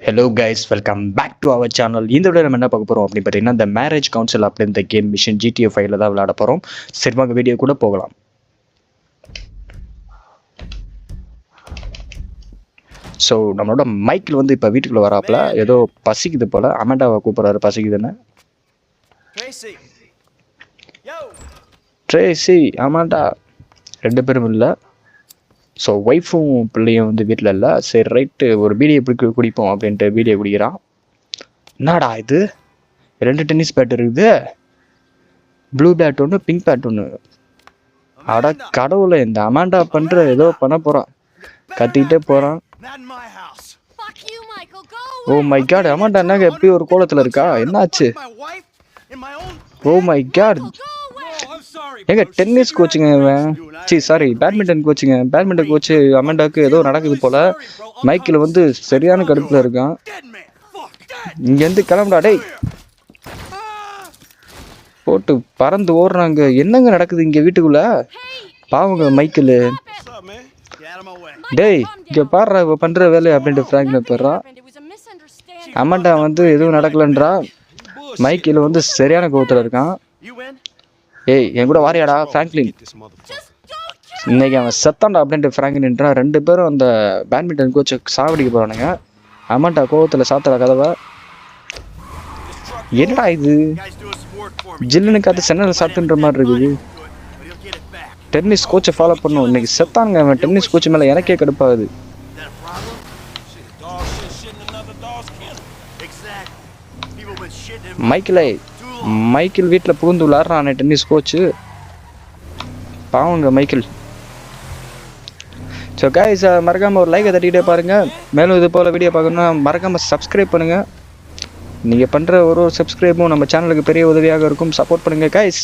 Hello guys, welcome back to our channel. இந்த video நம்ம என்ன பார்க்க போகிறோம் அப்படின்னு பார்த்தீங்கன்னா, இந்த மேரேஜ் கவுன்சில் அப்படின்ற கேம் மிஷன் GTA 5 தான் விளையாட போகிறோம். சரி வாங்க வீடியோ கூட போகலாம். ஸோ நம்மளோட மைக்கில் வந்து இப்போ வீட்டுக்குள்ளே வராப்புல ஏதோ பசிக்குது போல். அமெண்டாவை கூப்பிட்றாரு பசிக்குதுன்னு. ட்ரேசி, அமெண்டா ரெண்டு பேரும் இல்லை. ஸோ ஒய்ஃபும் பிள்ளையும் வந்து வீட்டில் இல்லை. சரி ரைட்டு, ஒரு பீடியை குடிப்போம் அப்படின்ட்டு பீடியை குடிக்கிறான். என்னடா இது, 2 டென்னிஸ் பேட் இருக்குது, ப்ளூ பேட் ஒன்று, பிங்க் பேட் ஒன்று. அட கடவுளை, இந்த அமாண்டா பண்ணுற ஏதோ பண்ண போகிறான், கத்திக்கிட்டே போகிறான். ஓ மை காட், அமாண்டா என்னங்க எப்படி ஒரு கோலத்தில் இருக்கா, என்னாச்சு? ஓ மை காட், எங்க டென்னிஸ் கோச்சுங்க இவன், சாரி பேட்மிண்டன் கோச்சுங்க. பேட்மிண்டன் கோச்சு அமெண்டாவுக்கு ஏதோ நடக்குது போல. மைக்கில் வந்து சரியான கடுப்பில் இருக்கான். இங்கேருந்து கிளம்புடா டேய், போட்டு பறந்து ஓடுறாங்க. என்னங்க நடக்குது இங்கே வீட்டுக்குள்ள? பாவங்க மைக்கில். டேய் இங்கே பாடுறா இவ பண்ணுற வேலை அப்படின்ட்டு ஃப்ராங்க்ல போடுறான். அமெண்டா வந்து எதுவும் நடக்கலன்றா. மைக்கில் வந்து சரியான கோவத்தில் இருக்கான். ஏய் என் கூட வாரியாடா ஃப்ராங்க்லின், இன்னைக்கு அவன் செத்தான்டா அப்படின்ட்டு ஃப்ராங்க்லின்றான். 2 பேரும் அந்த பேட்மிண்டன் கோச்சை சாவடிக்க போகிறானுங்க. அமெண்டா கோவத்தில் சாத்துற கதவை. என்னடா இது, ஜில்லுன்னு காத்து சென்னையில் சாப்பிட்டுன்ற மாதிரி இருக்குது. டென்னிஸ் கோச்சை ஃபாலோ பண்ணும். இன்னைக்கு செத்தானுங்க அவன். டென்னிஸ் கோச்சு மேலே எனக்கே கடுப்பாகுது. மைக்கிள் வீட்டில் புகுந்து விளாட்றான் டென்னிஸ் கோச்சு. பாவங்க மைக்கிள். ஸோ கைஸ், மறக்காமல் ஒரு லைக்கை தட்டிக்கிட்டே பாருங்கள். மேலும் இது போல் வீடியோ பார்க்கணுன்னா மறக்காமல் சப்ஸ்கிரைப் பண்ணுங்கள். நீங்கள் பண்ணுற ஒரு சப்ஸ்கிரைபும் நம்ம சேனலுக்கு பெரிய உதவியாக இருக்கும். சப்போர்ட் பண்ணுங்கள் கைஸ்.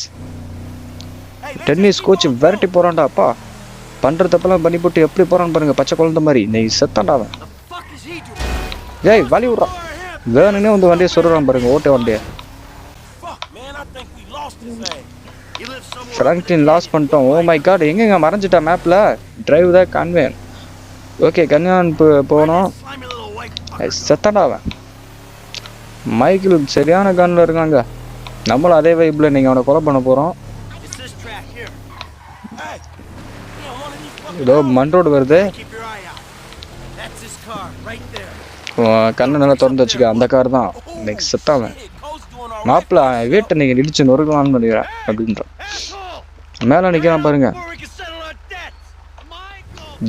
டென்னிஸ் கோச்சு விரட்டி போகிறான்டா அப்பா. பண்ணுற தப்பெல்லாம் பண்ணி போட்டு எப்படி போகிறான்னு பாருங்கள், பச்சை குழந்த மாதிரி. நீ செத்தான்டா அவன். ஏய் வலி விட்றான், வேணுன்னே வந்து வண்டியை சொல்கிறான் பாருங்கள், ஓட்டே வண்டியை. ஃப்ராங்க்லின் லாஸ் பண்ணிட்டோம். ஓ மை காட், எங்கெங்க மறைஞ்சிட்டா மேப்பில்? டிரைவ் தான் கன்வேன். ஓகே கன்யான் போனோம். செத்தாண்டா அவன். மைக்கிள் சரியான கன்னில் இருக்காங்க. நம்மளும் அதே வைப்பில் நீங்கள் அவனை கொலை பண்ண போகிறோம். ஏதோ மண் ரோடு வருது. கண்ணை நல்லா திறந்து வச்சுக்க, அந்த கார் தான். இன்னைக்கு செத்தாவன். மாப்பிள்ள வீட்டை நீங்கள் இடிச்சு நொறுக்கலான்னு பண்ணிக்கிறேன் அப்படின்றான். மேலே நிற்கிறான் பாருங்க,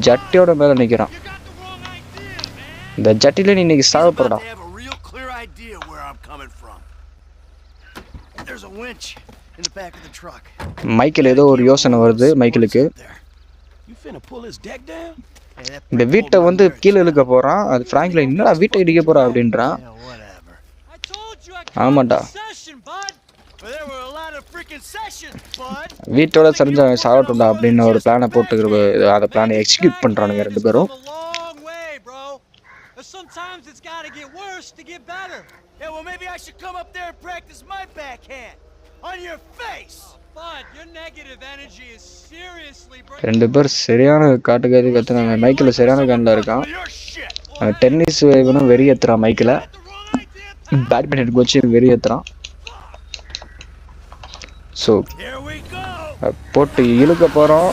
ஜட்டியோட மேலே நிற்கிறான். இந்த ஜட்டில நீ இன்னைக்கு சாகப்படுறா. மைக்கில் ஏதோ ஒரு யோசனை வருது மைக்கிளுக்கு. இந்த வீட்டை வந்து கீழே இழுக்க போறான். அது ஃப்ராங்க்லின் என்னடா வீட்டை இடிக்க போறா அப்படின்றான். ஆமாண்டா, வீட்டோட சரிஞ்ச சாவட்டும்டா அப்படின்னு ஒரு பிளானை போட்டுக்கிற. அந்த பிளானை எக்ஸிக்யூட் பண்றானுங்க 2 பேரும். ரெண்டு பேர் சரியான காட்டுக்காரி கத்துனாங்க. மைக்கில் சரியான கண்ணில் இருக்கான். டென்னிஸ் இவனும் வெறியேற்றுறான் மைக்கில். Badminton coach வெறியேற்றுறான். ஸோ போட்டு இழுக்க போகிறோம்.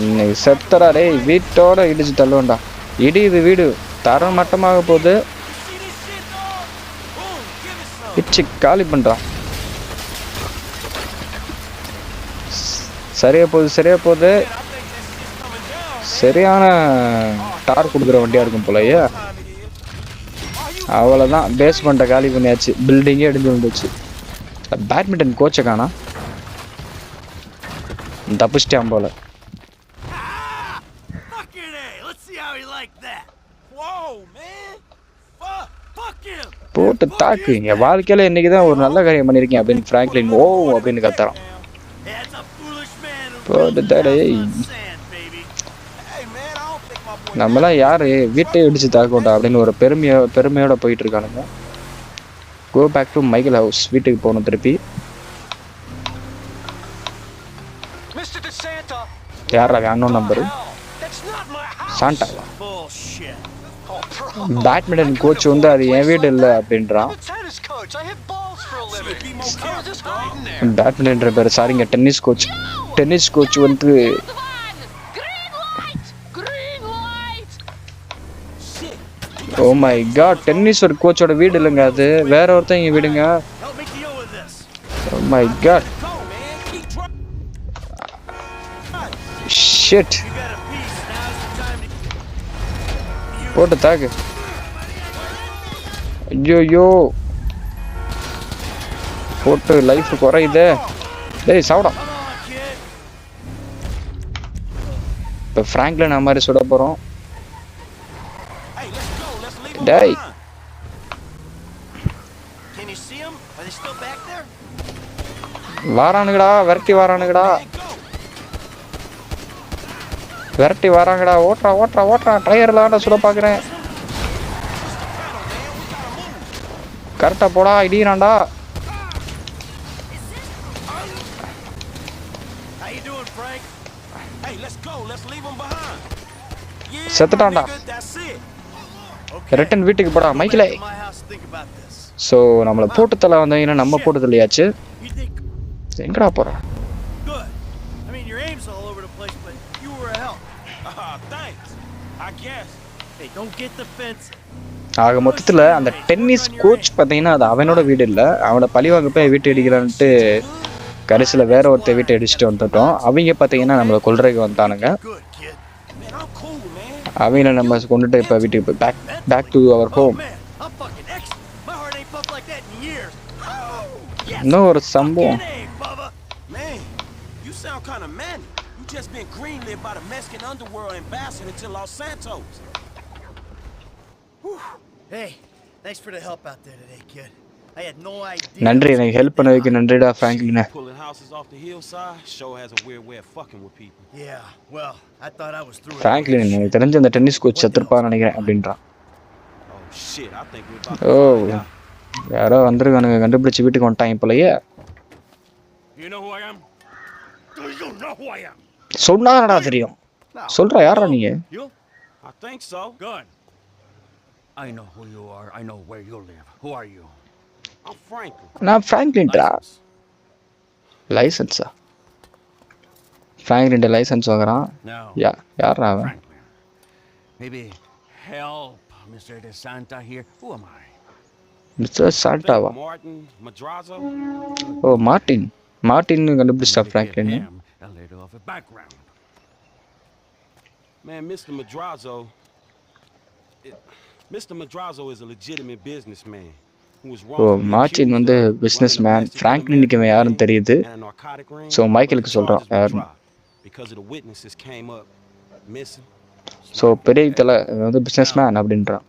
இன்னைக்கு செத்தரா டேய், வீட்டோட இடிச்சு தள்ளுவோண்டா. இடியுது வீடு, தர மட்டமாக போகுது. இடிச்சு காலி பண்ணுறான். சரியா போகுது. சரியான டார் கொடுக்குற வண்டியாக இருக்கும் போலயே. அவ்வளோதான், பேஸ்மெண்ட்டை காலி பண்ணியாச்சு. பில்டிங்கே இடிஞ்சு வந்துச்சு. பேட்மிண்டன் கோச்சை காணா, தப்பிச்சிட்டான் போல. போட்டு தாக்கு, என் வாழ்க்கையில இன்னைக்கு தான் ஒரு நல்ல காரியம் பண்ணியிருக்கேன் அப்படின்னு ஃப்ராங்க்லின் ஓ அப்படின்னு கத்துறான். நம்மளாம் யாரு வீட்டை இடிச்சு தாக்கோண்டா அப்படின்னு ஒரு பெருமையோட போயிட்டு இருக்கானுங்க. Go back to Michael house. வீட்டுக்கு போகணும் திருப்பி. யாரா அன்னோன் நம்பரு? சாண்டா. பேட்மிண்டன் கோச் வந்து அது என் வீடு இல்லை அப்படின்றான். பேட்மிண்டன் பேர் சாரிங்க, டென்னிஸ் கோச். டென்னிஸ் கோச் வந்து ஓ மை காட், டென்னிஸ் ஒரு கோச்சோட வீடு இல்லைங்க, அது வேற ஒருத்தங்க வீடுங்க. Oh my god, shit. போட்டு தாக்கு. ஐயோ போட்டு லைஃப் குறையுதே. டேய் சாப்பிடா. இப்போ ஃப்ராங்க்லின் அந்த மாதிரி சுட போகிறோம். டேய் வாரானுங்கடா, விரட்டி வாரானுங்கடா, விரட்டி வராங்கடா. ஓட்டுறா ஓட்டுறா ஓட்டுறா, டயரில் தான்டா சுட பார்க்குறேன். கரெக்டாக போடா, இடிக்கிறான்டா. செத்துட்டான்டா. ரிட்டன் வீட்டுக்கு போடா மைக்கிலே. ஸோ நம்மளை போட்டு தலை வந்தீங்கன்னா நம்ம போட்டு தலையாச்சு. எங்கடா போற? ஆக மொத்தத்தில் அந்த டென்னிஸ் கோச் பார்த்தீங்கன்னா அது அவனோட வீடு இல்லை, அவனை பழிவாங்க போய் வீட்டு அடிக்கிறான்ட்டு கடைசியில் வேற ஒருத்த வீட்டை அடிச்சுட்டு வந்துட்டோம். அவங்க பார்த்தீங்கன்னா நம்மளை கொல்றதுக்கு வந்தானுங்க. அவங்கள நம்ம கொண்டுட்டு இப்போ வீட்டுக்கு பேக் டு அவர் ஹோம். இன்னும் ஒரு சம்பவம். நன்றி, எனக்கு ஹெல்ப் பண்ணதுக்கு நன்றிடா ஃப்ராங்க்லின். ஃப்ராங்க்லின் எனக்கு தெரிஞ்ச அந்த டென்னிஸ் கோச் செத்துருப்பான்னு நினைக்கிறேன் அப்படின்றான். ஓ யாரோ வந்துருக்கானுங்க, கண்டுபிடிச்சு வீட்டுக்கு வந்துட்டாங்க போலயே. சொன்னாடா தெரியும், சொல்றா யாரா நீங்க? நான் ஃப்ராங்க்லின்டா. லைசன்ஸா? ஃப்ராங்க்லின் லைசன்ஸ் வாங்குறான். யாரா அவன்? Mr. De Santa here. Who am I? Mr. Santava. Oh, Martin. Martin கண்டுபிடிச்சா Franklin. A little of a background. Man, Mr. Madrazo is a legitimate businessman who was wrong. Oh, Martin வந்து businessman. ஃப்ராங்க்லினுக்கு இவன் யாருன்னு தெரியுது. So மைக்கேலுக்கு சொல்கிறான் யாருன்னு. Because of the witnesses came up missing. So பெரிய தலை வந்து பிஸ்னஸ் மேன் அப்படின்றான்.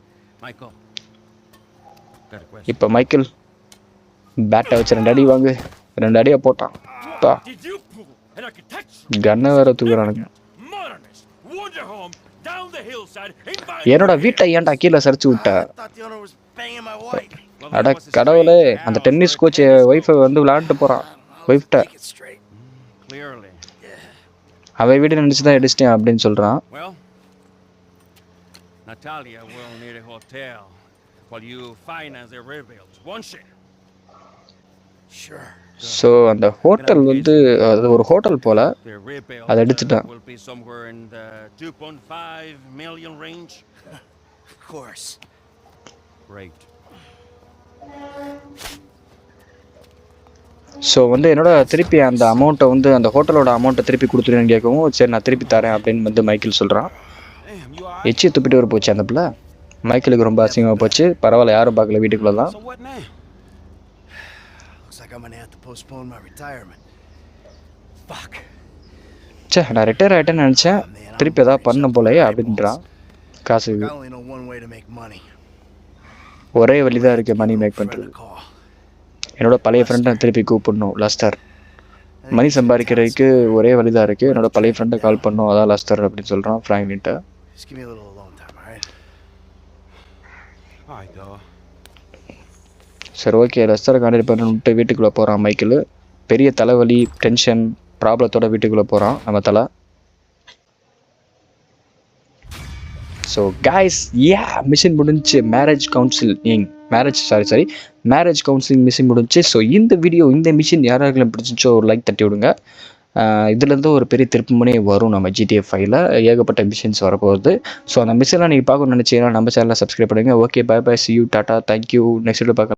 இப்போ மைக்கேல் பேட்டை வச்சு 2 அடி வாங்கு. 2 அடியை போட்டான். கன்னை வேற தூக்குறானுங்க. என்னோட வீட்டை ஏன்டா கீழே சரிச்சு விட்ட? அட கடவுளே, அந்த டென்னிஸ் கோச் ஒய்ஃபை வந்து விளையாண்டுட்டு போறான். ஒய்ஃப்ட அவன் வீடு நினைச்சுதான் அடிச்சிட்டேன் அப்படின்னு சொல்றான். Natalia will need a hotel while you finance the rebuild. One share. Sure. So அந்த ஹோட்டல் வந்து அது ஒரு ஹோட்டல் போல, அதை எடுத்துட்டான். Will be somewhere in the 2.5 million range. Of course. Great. So வந்து என்னோட திருப்பி அந்த அமௌண்ட்டை வந்து அந்த ஹோட்டலோட அமௌண்ட்டை திருப்பி கொடுத்துருன்னு கேட்கவும், சரி நான் திருப்பி தரேன் அப்படின்னு வந்து மைக்கேல் சொல்கிறான். எச்சி துப்பிட்டு வர போச்சு அந்த பிள்ளை. மைக்கேலுக்கு ரொம்ப அசிங்கமாக போச்சு. பரவாயில்ல, யாரும் பார்க்கல, வீட்டுக்குள்ள தான். சே, நான் ரிட்டையர் ஆகிட்டேன்னு நினச்சேன், திருப்பி எதாவது பண்ண போலையே அப்படின்றான். காசு ஒரே வழி தான் இருக்குது மணி மேக் பண்ணுறது. என்னோட பழைய ஃப்ரெண்டை திருப்பி கூப்பிடணும், லஸ்டர். மணி சம்பாதிக்கிறதுக்கு ஒரே வழி தான் இருக்குது, என்னோட பழைய ஃப்ரெண்டை கால் பண்ணணும், அதான் லஸ்டர் அப்படின்னு சொல்கிறான் ஃப்ராங்க்லின்ட்ட. Just give me a little alone time, all right? All right, dog. சரி ஓகே, லெஸ்டரை கான்டாக்ட் பண்ணிட்டு வீட்டுக்குள்ளே போகிறான் மைக்கேல். பெரிய தலைவலி, டென்ஷன், ப்ராப்ளத்தோட வீட்டுக்குள்ளே போகிறான் நம்ம தலை. ஸோ காய்ஸ் மிஷின் முடிஞ்சு மேரேஜ் கவுன்சிலிங் மிஷின் முடிஞ்சு. ஸோ இந்த மிஷின் யாராருக்கெல்லாம் பிடிச்சிச்சோ ஒரு லைக் தட்டி விடுங்க. இதுலேருந்து ஒரு பெரிய திருப்புமுனை வரும் நம்ம GTA 5ல் ஏகப்பட்ட மிஷின்ஸ் வரப்போகுது. ஸோ அந்த மிஷின்லாம் நீங்கள் பார்க்கணும்னு நினச்சிங்கன்னா நம்ம சேனலை சப்ஸ்கிரைப் பண்ணுங்கள். Okay, bye bye, see you, டாட்டா, தேங்க்யூ. நெக்ஸ்ட் வீடியோ பார்க்கலாம்.